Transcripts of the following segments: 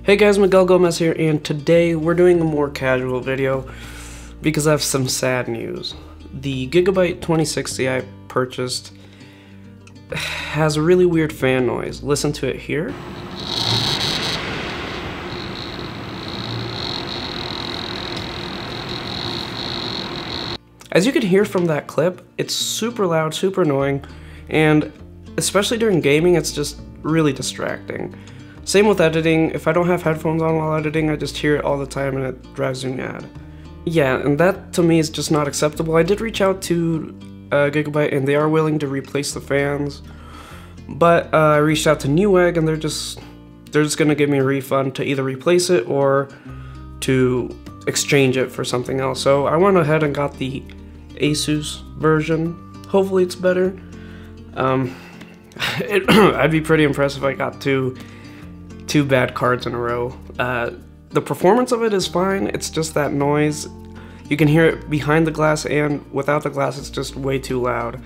Hey guys, Miguel Gomez here, and today we're doing a more casual video because I have some sad news. The Gigabyte 2060 I purchased has a really weird fan noise. Listen to it here. As you can hear from that clip, it's super loud, super annoying, and especially during gaming, it's just really distracting. Same with editing. If I don't have headphones on while editing, I just hear it all the time and it drives me mad. Yeah, and that to me is just not acceptable. I did reach out to Gigabyte and they are willing to replace the fans, but I reached out to Newegg and they're just gonna give me a refund to either replace it or to exchange it for something else. So I went ahead and got the ASUS version. Hopefully it's better. I'd be pretty impressed if I got two bad cards in a row. The performance of it is fine, it's just that noise. You can hear it behind the glass and without the glass, it's just way too loud.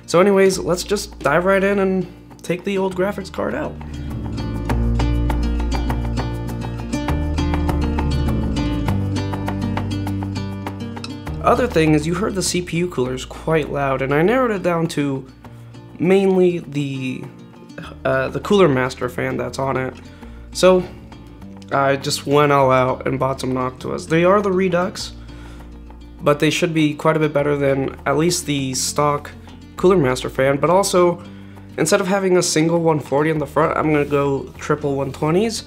So anyways, let's just dive right in and take the old graphics card out. Other thing is, you heard the CPU cooler is quite loud, and I narrowed it down to mainly the Cooler Master fan that's on it. So I just went all out and bought some Noctuas. They are the Redux, but they should be quite a bit better than at least the stock Cooler Master fan. But also, instead of having a single 140 in the front, I'm gonna go triple 120s.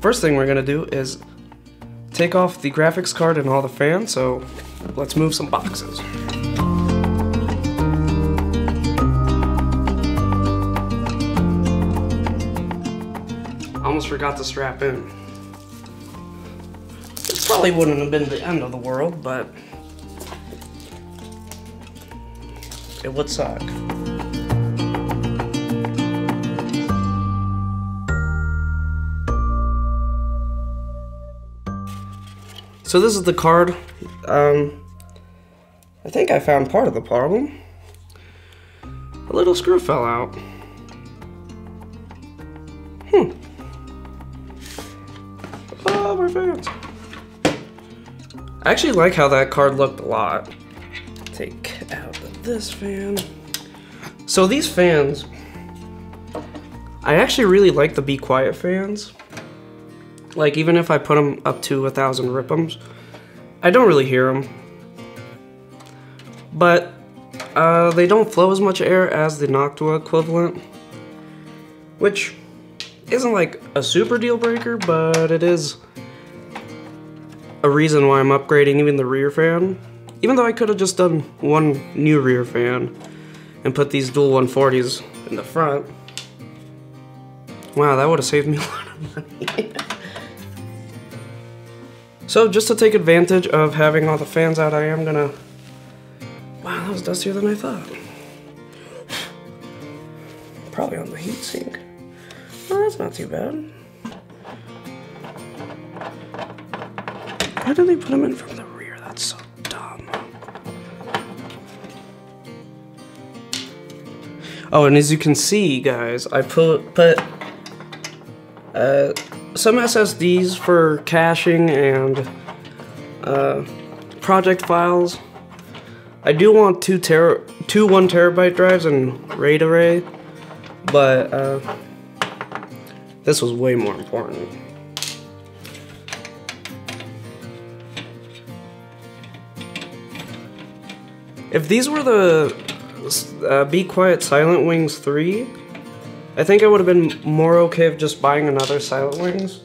First thing we're gonna do is take off the graphics card and all the fans, so let's move some boxes. Almost forgot to strap in. It probably wouldn't have been the end of the world, but it would suck. So this is the card. I think I found part of the problem. A little screw fell out. Oh, my fans. I actually like how that card looked a lot. Take out this fan. So these fans, I actually really like the BeQuiet fans. Like, even if I put them up to 1,000 RPMs, I don't really hear them. But they don't flow as much air as the Noctua equivalent, which isn't like a super deal breaker, but it is a reason why I'm upgrading even the rear fan. Even though I could have just done one new rear fan and put these dual 140s in the front. Wow, that would have saved me a lot of money. So just to take advantage of having all the fans out, I am gonna... Wow, that was dustier than I thought. Probably on the heatsink. Oh, that's not too bad. Why did they put them in from the rear? That's so dumb. Oh, and as you can see, guys, I put some SSDs for caching and project files. I do want two 1 terabyte drives and RAID array, but this was way more important. If these were the BeQuiet Silent Wings 3, I think I would have been more okay with just buying another Silent Wings.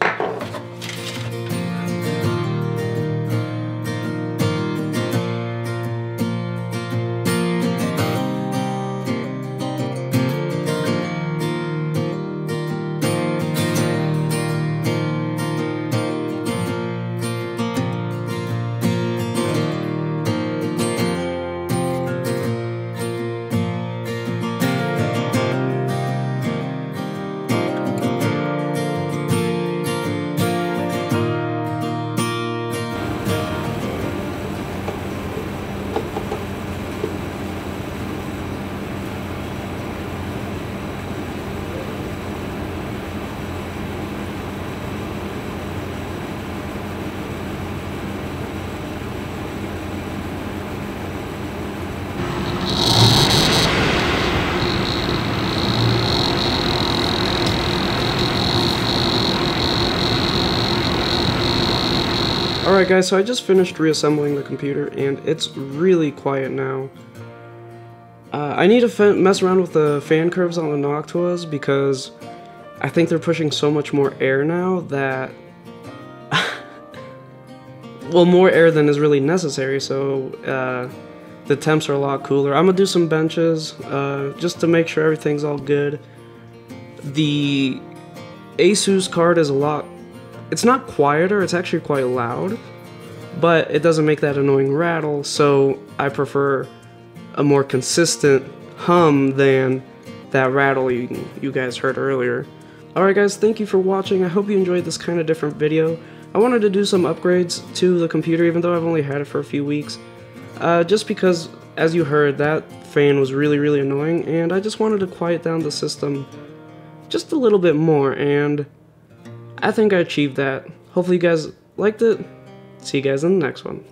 Alright guys, so I just finished reassembling the computer and it's really quiet now. I need to mess around with the fan curves on the Noctuas because I think they're pushing so much more air now that well, more air than is really necessary, so the temps are a lot cooler. I'm gonna do some benches just to make sure everything's all good. The ASUS card is it's not quieter, it's actually quite loud, but it doesn't make that annoying rattle, so I prefer a more consistent hum than that rattle you guys heard earlier. Alright guys, thank you for watching. I hope you enjoyed this kind of different video. I wanted to do some upgrades to the computer even though I've only had it for a few weeks. Just because, as you heard, that fan was really annoying and I just wanted to quiet down the system just a little bit more, and I think I achieved that. Hopefully you guys liked it. See you guys in the next one.